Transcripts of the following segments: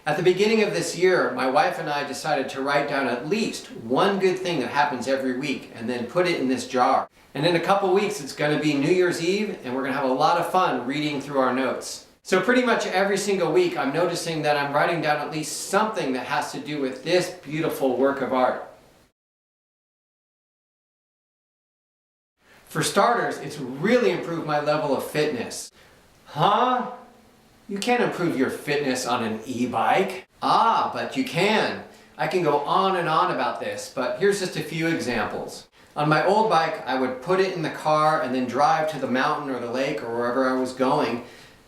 At the beginning of this year, my wife and I decided to write down at least one good thing that happens every week and then put it in this jar. And in a couple weeks, it's going to be New Year's Eve and we're going to have a lot of fun reading through our notes. So pretty much every single week, I'm noticing that I'm writing down at least something that has to do with this beautiful work of art. For starters, it's really improved my level of fitness. Huh? You can't improve your fitness on an e-bike. Ah, but you can. I can go on and on about this, but here's just a few examples. On my old bike, I would put it in the car and then drive to the mountain or the lake or wherever I was going.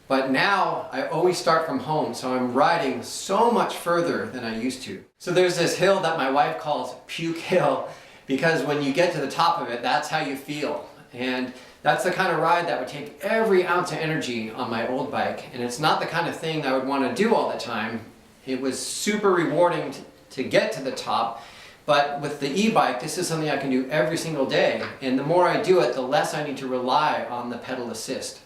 But now I always start from home, so I'm riding so much further than I used to. So there's this hill that my wife calls Puke Hill, because when you get to the top of it, that's how you feel. And that's the kind of ride that would take every ounce of energy on my old bike. And it's not the kind of thing I would want to do all the time. It was super rewarding to get to the top. But with the e-bike, this is something I can do every single day. And the more I do it, the less I need to rely on the pedal assist.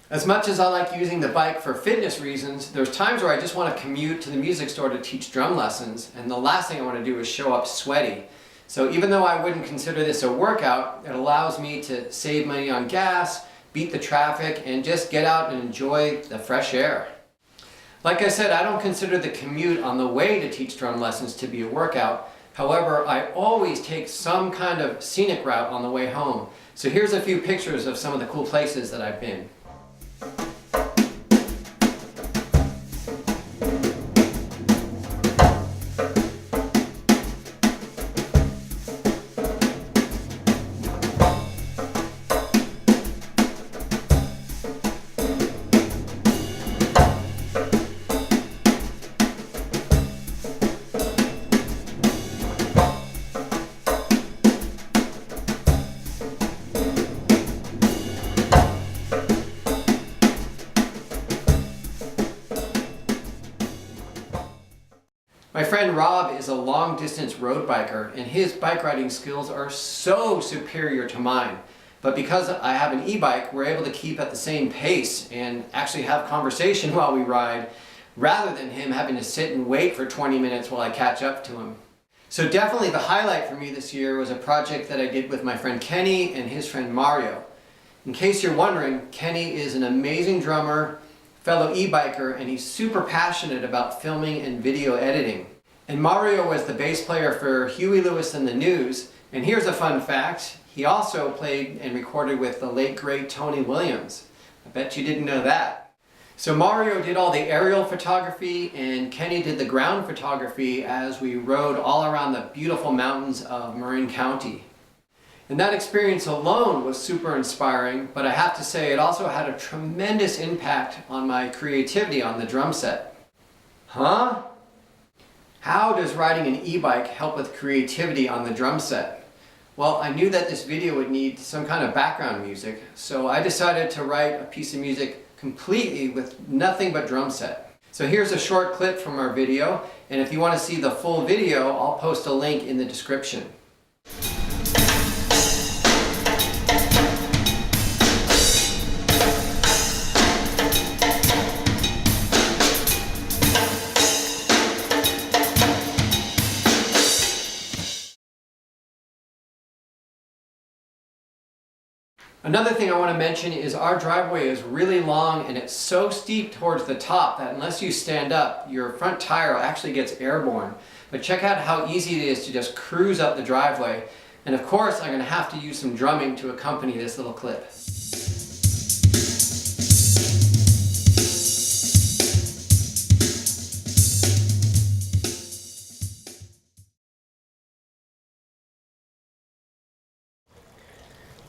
As much as I like using the bike for fitness reasons, there's times where I just want to commute to the music store to teach drum lessons. And the last thing I want to do is show up sweaty. So even though I wouldn't consider this a workout, it allows me to save money on gas, beat the traffic, and just get out and enjoy the fresh air. Like I said, I don't consider the commute on the way to teach drum lessons to be a workout. However, I always take some kind of scenic route on the way home. So here's a few pictures of some of the cool places that I've been. My friend Rob is a long-distance road biker, and his bike riding skills are so superior to mine. But because I have an e-bike, we're able to keep at the same pace and actually have conversation while we ride, rather than him having to sit and wait for 20 minutes while I catch up to him. So definitely the highlight for me this year was a project that I did with my friend Kenny and his friend Mario. In case you're wondering, Kenny is an amazing drummer, fellow e-biker, and he's super passionate about filming and video editing. And Mario was the bass player for Huey Lewis and the News. And here's a fun fact, he also played and recorded with the late great Tony Williams. I bet you didn't know that. So Mario did all the aerial photography and Kenny did the ground photography as we rode all around the beautiful mountains of Marin County. And that experience alone was super inspiring, but I have to say it also had a tremendous impact on my creativity on the drum set. Huh? How does riding an e-bike help with creativity on the drum set? Well, I knew that this video would need some kind of background music, so I decided to write a piece of music completely with nothing but drum set. So here's a short clip from our video, and if you want to see the full video, I'll post a link in the description. Another thing I want to mention is our driveway is really long and it's so steep towards the top that unless you stand up, your front tire actually gets airborne. But check out how easy it is to just cruise up the driveway. And of course, I'm going to have to use some drumming to accompany this little clip.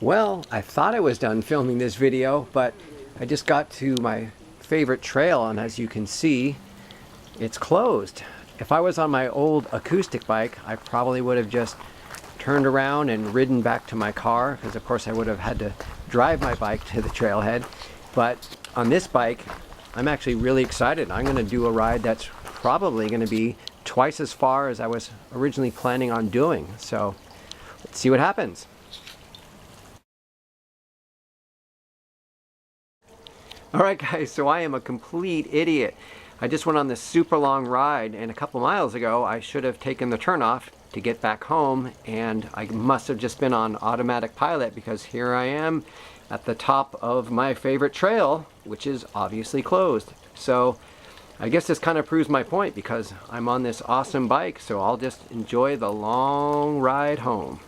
Well, I thought I was done filming this video, but I just got to my favorite trail, and as you can see, it's closed. If I was on my old acoustic bike, I probably would have just turned around and ridden back to my car, because of course I would have had to drive my bike to the trailhead. But on this bike, I'm actually really excited. I'm going to do a ride that's probably going to be twice as far as I was originally planning on doing. So let's see what happens. Alright guys, so I am a complete idiot. I just went on this super long ride, and a couple miles ago I should have taken the turnoff to get back home, and I must have just been on automatic pilot because here I am at the top of my favorite trail, which is obviously closed. So I guess this kind of proves my point because I'm on this awesome bike, so I'll just enjoy the long ride home.